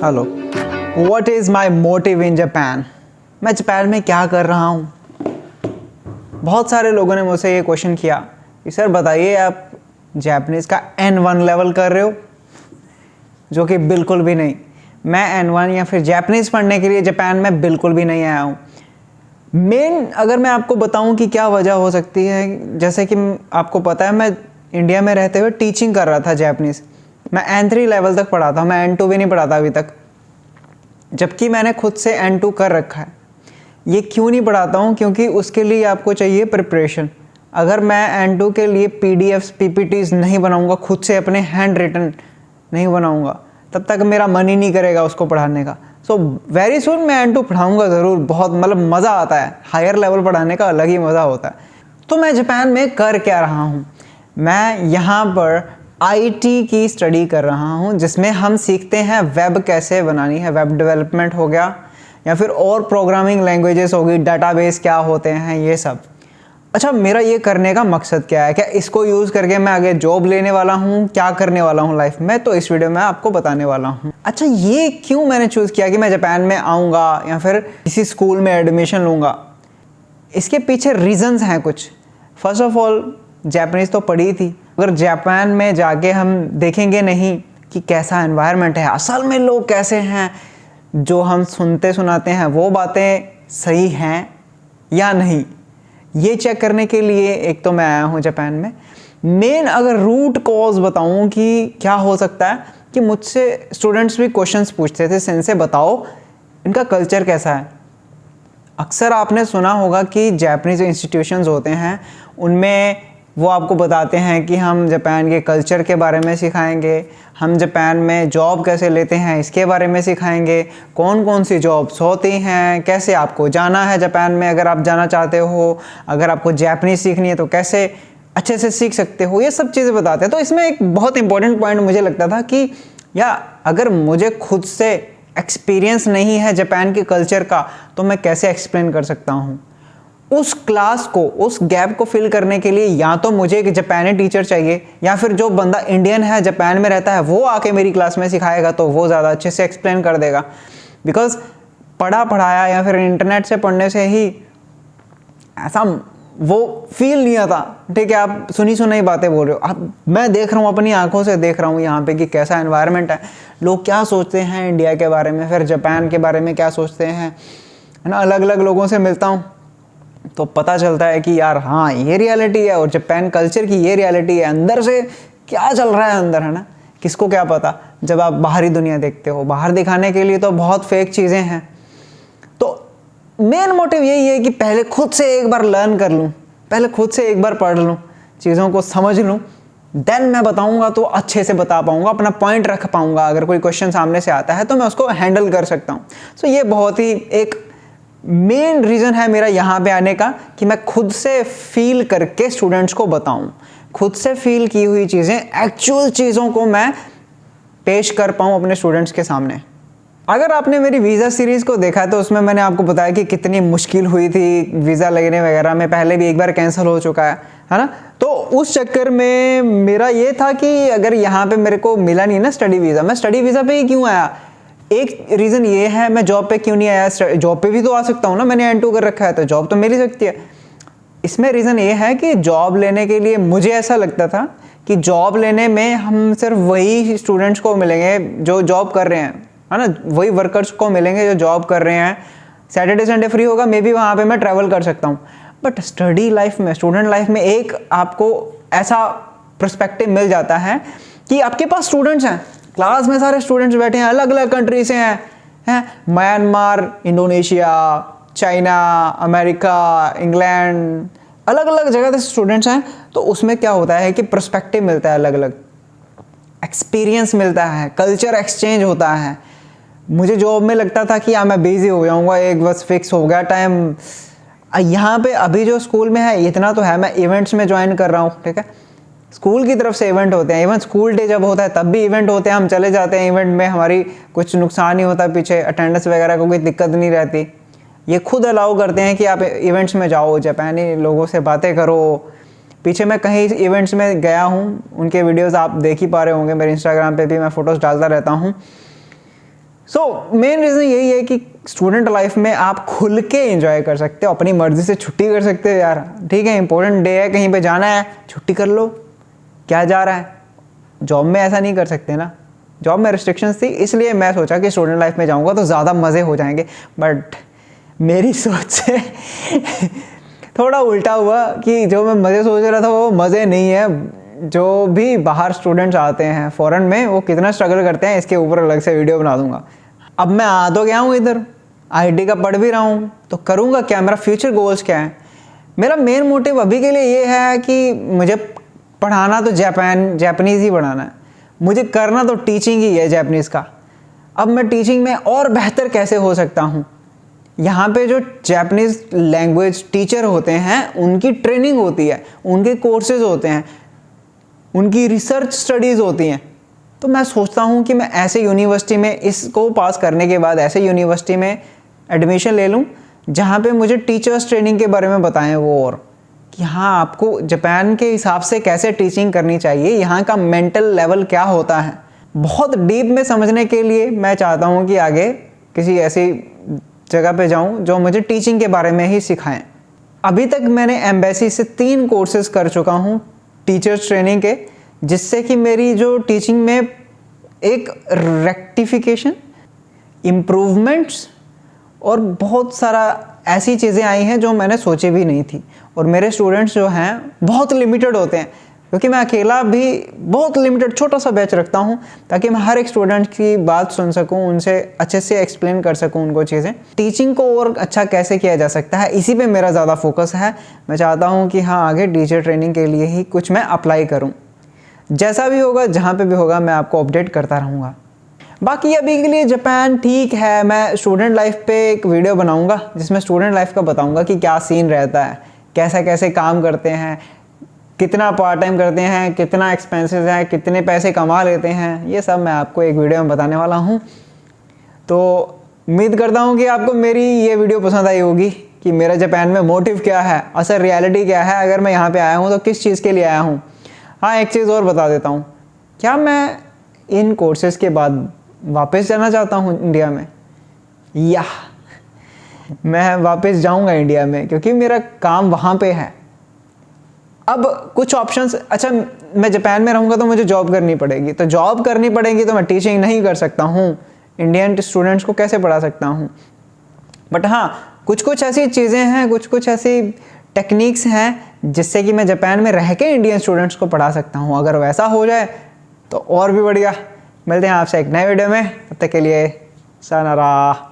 Hello, what is my motive in Japan? मैं Japan में क्या कर रहा हूँ? बहुत सारे लोगों ने मुझसे ये क्वेश्चन किया कि सर बताइए आप जापानीज़ का N1 लेवल कर रहे हो, जो कि बिल्कुल भी नहीं। मैं N1 या फिर जापानीज़ पढ़ने के लिए जापान में बिल्कुल भी नहीं आया हूँ। मेन अगर मैं आपको बताऊँ कि क्या वजह हो सकती है, जैसे कि आपको पता है मैं इंडिया में रहते हुए टीचिंग कर रहा था जापानीज़। मैं N3 लेवल तक पढ़ा था, मैं N2 भी नहीं पढ़ा था अभी तक, जबकि मैंने खुद से N2 कर रखा है। ये क्यों नहीं पढ़ाता हूँ? क्योंकि उसके लिए आपको चाहिए प्रिपरेशन। अगर मैं N2 के लिए PDFs PPTs नहीं बनाऊँगा, खुद से अपने हैंड रिटन नहीं बनाऊँगा, तब तक मेरा मन ही नहीं करेगा उसको पढ़ाने का। सो वेरी सुन मैं N2 पढ़ाऊँगा ज़रूर, बहुत मतलब मज़ा आता है, हायर लेवल पढ़ाने का अलग ही मज़ा होता है। तो मैं जापान में कर क्या रहा हूँ? मैं यहाँ पर IT की स्टडी कर रहा हूँ, जिसमें हम सीखते हैं वेब कैसे बनानी है, वेब डेवलपमेंट हो गया या फिर और प्रोग्रामिंग लैंग्वेजेस होगी, डाटाबेस क्या होते हैं, ये सब। अच्छा, मेरा ये करने का मकसद क्या है? क्या इसको यूज़ करके मैं आगे जॉब लेने वाला हूँ? क्या करने वाला हूँ लाइफ में? तो इस वीडियो में आपको बताने वाला हूँ। अच्छा, ये क्यों मैंने चूज़ किया कि मैं जापान में आऊँगा या फिर किसी स्कूल में एडमिशन लूँगा? इसके पीछे रीजंस हैं कुछ। फर्स्ट ऑफ ऑल, जापानीज़ तो पढ़ी थी, अगर जापान में जाके हम देखेंगे नहीं कि कैसा एनवायरनमेंट है, असल में लोग कैसे हैं, जो हम सुनते सुनाते हैं वो बातें सही हैं या नहीं, ये चेक करने के लिए एक तो मैं आया हूँ जापान में। मेन अगर रूट कॉज बताऊँ कि क्या हो सकता है, कि मुझसे स्टूडेंट्स भी क्वेश्चंस पूछते थे, इनसे बताओ इनका कल्चर कैसा है। अक्सर आपने सुना होगा कि जापानीज़ इंस्टीट्यूशंस होते हैं, उनमें वो आपको बताते हैं कि हम जापान के कल्चर के बारे में सिखाएंगे, हम जापान में जॉब कैसे लेते हैं इसके बारे में सिखाएंगे, कौन कौन सी जॉब्स होती हैं, कैसे आपको जाना है जापान में अगर आप जाना चाहते हो, अगर आपको जापानीज़ सीखनी है तो कैसे अच्छे से सीख सकते हो, ये सब चीज़ें बताते हैं। तो इसमें एक बहुत इंपॉर्टेंट पॉइंट मुझे लगता था कि या अगर मुझे खुद से एक्सपीरियंस नहीं है जापान के कल्चर का, तो मैं कैसे एक्सप्लेन कर सकता हूँ उस क्लास को, उस गैप को फिल करने के लिए। या तो मुझे एक जापानी टीचर चाहिए, या फिर जो बंदा इंडियन है जापान में रहता है वो आके मेरी क्लास में सिखाएगा, तो वो ज़्यादा अच्छे से एक्सप्लेन कर देगा। बिकॉज पढ़ा पढ़ाया या फिर इंटरनेट से पढ़ने से ही ऐसा वो फील नहीं आता। ठीक है, आप सुनी सुनाई बातें बोल रहे हो, आप मैं देख रहा हूँ, अपनी आंखों से देख रहा हूँ यहाँ पे कि कैसा एनवायरनमेंट है, लोग क्या सोचते हैं इंडिया के बारे में, फिर जापान के बारे में क्या सोचते हैं, है ना। अलग अलग लोगों से मिलता हूँ तो पता चलता है कि यार हाँ ये रियलिटी है, और जापान कल्चर की ये रियलिटी है, अंदर से क्या चल रहा है अंदर, है ना। किसको क्या पता जब आप बाहरी दुनिया देखते हो। बाहर दिखाने के लिए तो बहुत फेक चीज़ें हैं। तो मेन मोटिव यही है कि पहले खुद से एक बार लर्न कर लूँ, पहले खुद से एक बार पढ़ लूँ, चीज़ों को समझ लूँ, देन मैं बताऊँगा तो अच्छे से बता पाऊँगा, अपना पॉइंट रख पाऊँगा। अगर कोई क्वेश्चन सामने से आता है तो मैं उसको हैंडल कर सकता हूँ। सो ये बहुत ही एक मेन रीज़न है मेरा यहाँ पे आने का, कि मैं खुद से फील करके स्टूडेंट्स को बताऊँ, खुद से फील की हुई चीज़ें, एक्चुअल चीज़ों को मैं पेश कर पाऊँ अपने स्टूडेंट्स के सामने। अगर आपने मेरी वीज़ा सीरीज़ को देखा है तो उसमें मैंने आपको बताया कि कितनी मुश्किल हुई थी वीज़ा लगने वगैरह में, पहले भी एक बार कैंसिल हो चुका है ना। तो उस चक्कर में मेरा ये था कि अगर यहाँ पे मेरे को मिला नहीं ना स्टडी वीज़ा, मैं स्टडी वीज़ा पे ही क्यों आया। एक रीज़न ये है मैं जॉब पे क्यों नहीं आया, जॉब पे भी तो आ सकता हूँ ना, मैंने N2 कर रखा है तो जॉब तो मिल ही सकती है। इसमें रीज़न ये है कि जॉब लेने के लिए मुझे ऐसा लगता था कि जॉब लेने में हम सिर्फ वही स्टूडेंट्स को मिलेंगे जो जॉब कर रहे हैं, है ना, वही वर्कर्स को मिलेंगे जो जॉब कर रहे हैं। सैटरडे संडे फ्री होगा, मे बी वहाँ पर मैं ट्रैवल कर सकता हूँ। बट स्टडी लाइफ में, स्टूडेंट लाइफ में एक आपको ऐसा पर्सपेक्टिव मिल जाता है कि आपके पास स्टूडेंट्स हैं, क्लास में सारे स्टूडेंट्स बैठे हैं, अलग अलग कंट्री से हैं, Myanmar, Indonesia, China, America, England, अलग अलग जगह से स्टूडेंट्स हैं। तो उसमें क्या होता है कि पर्सपेक्टिव मिलता है, अलग अलग एक्सपीरियंस मिलता है, कल्चर एक्सचेंज होता है। मुझे जॉब में लगता था कि मैं बिजी हो जाऊँगा, एक बस फिक्स हो गया टाइम। यहाँ पे अभी जो स्कूल में है इतना तो है, मैं इवेंट्स में ज्वाइन कर रहा हूँ, ठीक है, स्कूल की तरफ से इवेंट होते हैं, इवन स्कूल डे जब होता है तब भी इवेंट होते हैं, हम चले जाते हैं इवेंट में, हमारी कुछ नुकसान नहीं होता, पीछे अटेंडेंस वगैरह को कोई दिक्कत नहीं रहती। ये खुद अलाउ करते हैं कि आप इवेंट्स में जाओ, जापानी लोगों से बातें करो। पीछे मैं कहीं इवेंट्स में गया हूँ, उनके वीडियोस आप देख ही पा रहे होंगे, मेरे इंस्टाग्राम पे भी मैं फ़ोटोज़ डालता रहता हूँ। मेन रीज़न यही है कि स्टूडेंट लाइफ में आप खुल के एंजॉय कर सकते हो, अपनी मर्ज़ी से छुट्टी कर सकते हो यार। ठीक है, इंपॉर्टेंट डे है, कहीं पे जाना है, छुट्टी कर लो, क्या जा रहा है। जॉब में ऐसा नहीं कर सकते ना, जॉब में रिस्ट्रिक्शंस थी, इसलिए मैं सोचा कि स्टूडेंट लाइफ में जाऊंगा तो ज़्यादा मज़े हो जाएंगे। बट मेरी सोच से थोड़ा उल्टा हुआ कि जो मैं मज़े सोच रहा था वो मज़े नहीं है। जो भी बाहर स्टूडेंट्स आते हैं फ़ॉरेन में, वो कितना स्ट्रगल करते हैं, इसके ऊपर अलग से वीडियो बना दूंगा। अब मैं आ तो गया हूँ इधर, आईटी का पढ़ भी रहा हूँ, तो करूँगा क्या, मेरा फ्यूचर गोल्स क्या है। मेरा मेन मोटिव अभी के लिए ये है कि मुझे पढ़ाना तो जापानीज़ ही पढ़ाना है, मुझे करना तो टीचिंग ही है जापानीज़ का। अब मैं टीचिंग में और बेहतर कैसे हो सकता हूँ। यहाँ पे जो जापानीज़ लैंग्वेज टीचर होते हैं उनकी ट्रेनिंग होती है, उनके कोर्सेज होते हैं, उनकी रिसर्च स्टडीज़ होती हैं। तो मैं सोचता हूँ कि मैं ऐसे यूनिवर्सिटी में, इसको पास करने के बाद ऐसे यूनिवर्सिटी में एडमिशन ले लूँ जहाँ पे मुझे टीचर्स ट्रेनिंग के बारे में बताएं वो, और कि हाँ आपको जापान के हिसाब से कैसे टीचिंग करनी चाहिए, यहाँ का मेंटल लेवल क्या होता है। बहुत डीप में समझने के लिए मैं चाहता हूँ कि आगे किसी ऐसी जगह पे जाऊँ जो मुझे टीचिंग के बारे में ही सिखाएं। अभी तक मैंने एम्बेसी से 3 कोर्सेज कर चुका हूँ टीचर्स ट्रेनिंग के, जिससे कि मेरी जो टीचिंग में एक रेक्टिफिकेशन, इम्प्रूवमेंट्स और बहुत सारा ऐसी चीज़ें आई हैं जो मैंने सोची भी नहीं थी। और मेरे स्टूडेंट्स जो हैं बहुत लिमिटेड होते हैं, क्योंकि मैं अकेला भी बहुत लिमिटेड छोटा सा बैच रखता हूँ, ताकि मैं हर एक स्टूडेंट की बात सुन सकूँ, उनसे अच्छे से एक्सप्लेन कर सकूँ उनको चीज़ें। टीचिंग को और अच्छा कैसे किया जा सकता है, इसी पे मेरा ज़्यादा फोकस है। मैं चाहता हूँ कि हाँ आगे टीचर ट्रेनिंग के लिए ही कुछ मैं अप्लाई करूँ। जैसा भी होगा, जहाँ पे भी होगा, मैं आपको अपडेट करता रहूँगा। बाकी अभी के लिए जापान ठीक है। मैं स्टूडेंट लाइफ पे एक वीडियो बनाऊँगा जिसमें स्टूडेंट लाइफ का बताऊँगा कि क्या सीन रहता है, कैसे कैसे काम करते हैं, कितना पार्ट टाइम करते हैं, कितना एक्सपेंसेस है, कितने पैसे कमा लेते हैं, ये सब मैं आपको एक वीडियो में बताने वाला हूँ। तो उम्मीद करता हूँ कि आपको मेरी ये वीडियो पसंद आई होगी कि मेरा जापान में मोटिव क्या है, असल रियलिटी क्या है, अगर मैं यहाँ पे आया हूँ तो किस चीज़ के लिए आया हूँ। हाँ, एक चीज़ और बता देता हूँ, क्या मैं इन कोर्सेज़ के बाद वापस जाना चाहता हूँ इंडिया में, या मैं वापस जाऊँगा इंडिया में, क्योंकि मेरा काम वहाँ पे है। अब कुछ ऑप्शंस, अच्छा मैं जापान में रहूँगा तो मुझे जॉब करनी पड़ेगी, तो जॉब करनी पड़ेगी तो मैं टीचिंग नहीं कर सकता हूँ, इंडियन स्टूडेंट्स को कैसे पढ़ा सकता हूँ। बट हाँ, कुछ कुछ ऐसी चीज़ें हैं, कुछ कुछ ऐसी टेक्निक्स हैं जिससे कि मैं जापान में रह के इंडियन स्टूडेंट्स को पढ़ा सकता हूँ। अगर वैसा हो जाए तो और भी बढ़िया। मिलते हैं आपसे एक नए वीडियो में, तब तक के लिए सायनारा।